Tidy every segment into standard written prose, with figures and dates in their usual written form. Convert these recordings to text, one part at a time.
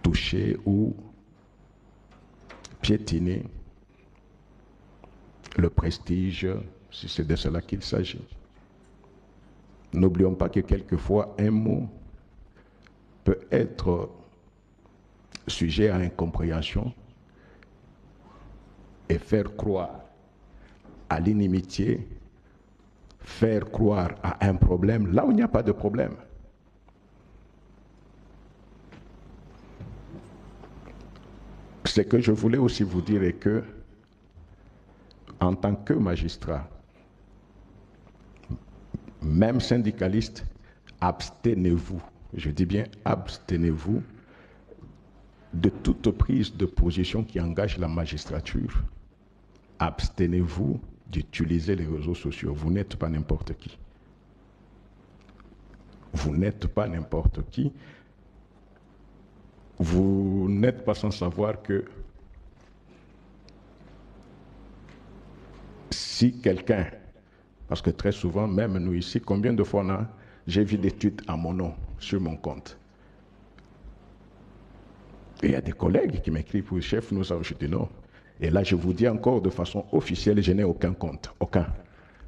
toucher ou piétiner le prestige, si c'est de cela qu'il s'agit. N'oublions pas que quelquefois un mot peut être sujet à incompréhension et faire croire à l'inimitié, faire croire à un problème là où il n'y a pas de problème. Ce que je voulais aussi vous dire est que, en tant que magistrat, même syndicaliste, abstenez-vous, je dis bien abstenez-vous de toute prise de position qui engage la magistrature. Abstenez-vous d'utiliser les réseaux sociaux. Vous n'êtes pas n'importe qui. Vous n'êtes pas n'importe qui. Vous n'êtes pas sans savoir que si quelqu'un, parce que très souvent, même nous ici, combien de fois j'ai vu des tweets à mon nom sur mon compte. Et il y a des collègues qui m'écrivent pour le chef, nous avons, je dis non. Et là, je vous dis encore de façon officielle, je n'ai aucun compte, aucun.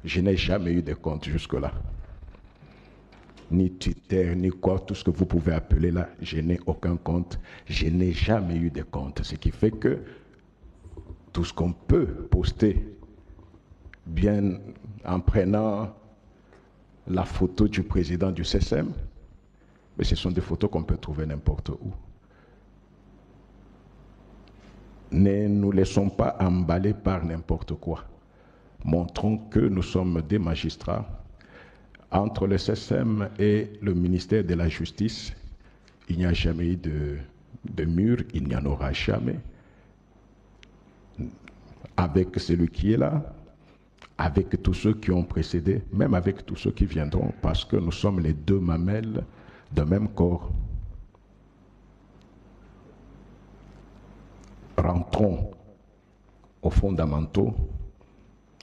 Je n'ai jamais eu de compte jusque-là. Ni Twitter, ni quoi, tout ce que vous pouvez appeler là, je n'ai aucun compte. Je n'ai jamais eu de compte. Ce qui fait que tout ce qu'on peut poster, bien en prenant la photo du président du CSM, mais ce sont des photos qu'on peut trouver n'importe où. Ne nous laissons pas emballer par n'importe quoi. Montrons que nous sommes des magistrats. Entre le CSM et le ministère de la Justice, il n'y a jamais eu de mur, il n'y en aura jamais. Avec celui qui est là, avec tous ceux qui ont précédé, même avec tous ceux qui viendront, parce que nous sommes les deux mamelles d'un même corps. Rentrons aux fondamentaux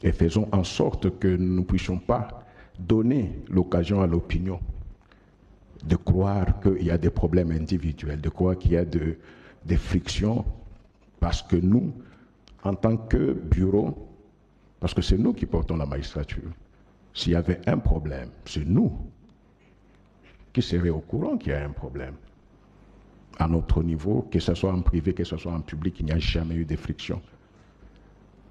et faisons en sorte que nous ne puissions pas donner l'occasion à l'opinion de croire qu'il y a des problèmes individuels, de croire qu'il y a des frictions, parce que nous, en tant que bureau, parce que c'est nous qui portons la magistrature, s'il y avait un problème, c'est nous qui serions au courant qu'il y a un problème. À notre niveau, que ce soit en privé, que ce soit en public, il n'y a jamais eu de friction.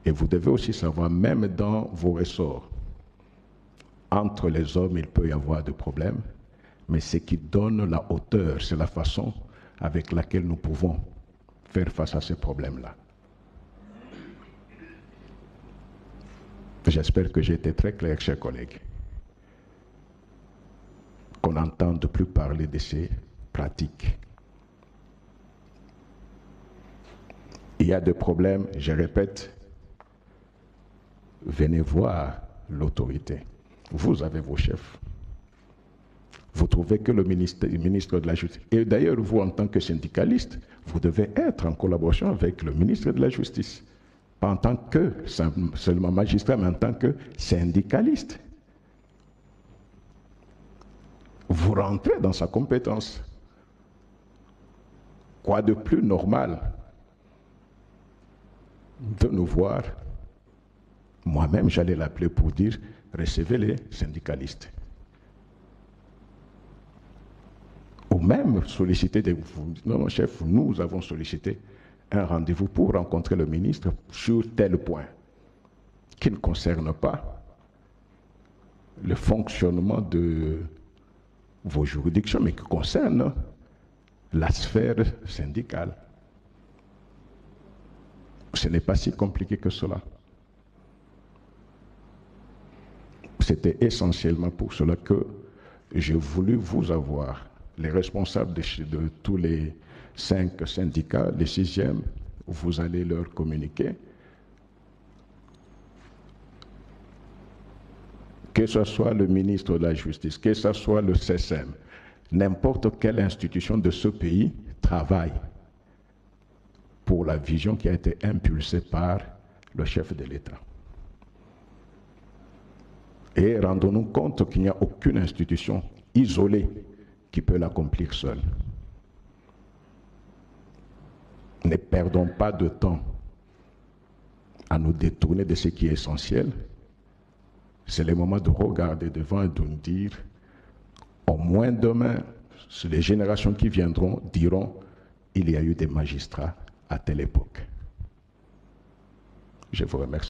Et vous devez aussi savoir, même dans vos ressorts, entre les hommes, il peut y avoir des problèmes, mais ce qui donne la hauteur, c'est la façon avec laquelle nous pouvons faire face à ces problèmes-là. J'espère que j'ai été très clair, chers collègues, qu'on n'entende plus parler de ces pratiques. Il y a des problèmes, je répète, venez voir l'autorité. Vous avez vos chefs. Vous trouvez que le ministre de la Justice, et d'ailleurs vous en tant que syndicaliste, vous devez être en collaboration avec le ministre de la Justice. Pas en tant que seulement magistrat, mais en tant que syndicaliste. Vous rentrez dans sa compétence. Quoi de plus normal de nous voir? Moi-même, j'allais l'appeler pour dire, recevez les syndicalistes. Ou même solliciter des... Non, mon chef, nous avons sollicité un rendez-vous pour rencontrer le ministre sur tel point qui ne concerne pas le fonctionnement de vos juridictions, mais qui concerne la sphère syndicale. Ce n'est pas si compliqué que cela. C'était essentiellement pour cela que j'ai voulu vous avoir, les responsables de tous les 5 syndicats, les 6e, vous allez leur communiquer. Que ce soit le ministre de la Justice, que ce soit le CSM, n'importe quelle institution de ce pays travaille pour la vision qui a été impulsée par le chef de l'État. Et rendons-nous compte qu'il n'y a aucune institution isolée qui peut l'accomplir seule. Ne perdons pas de temps à nous détourner de ce qui est essentiel. C'est le moment de regarder devant et de nous dire, au moins demain, les générations qui viendront diront, il y a eu des magistrats à telle époque. Je vous remercie.